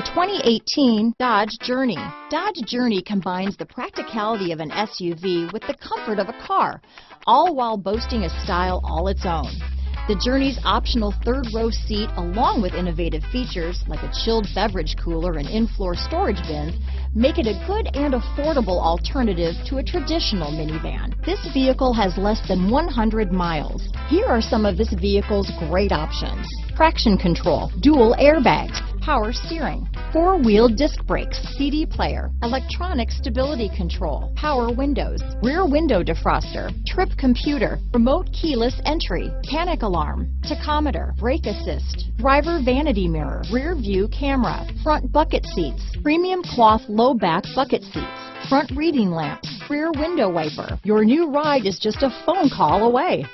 2018 Dodge Journey. Dodge Journey combines the practicality of an SUV with the comfort of a car, all while boasting a style all its own. The Journey's optional third-row seat, along with innovative features like a chilled beverage cooler and in-floor storage bins, make it a good and affordable alternative to a traditional minivan. This vehicle has less than 100 miles. Here are some of this vehicle's great options: traction control, dual airbags, power steering, four-wheel disc brakes, CD player, electronic stability control, power windows, rear window defroster, trip computer, remote keyless entry, panic alarm, tachometer, brake assist, driver vanity mirror, rear view camera, front bucket seats, premium cloth low back bucket seats, front reading lamps, rear window wiper. Your new ride is just a phone call away.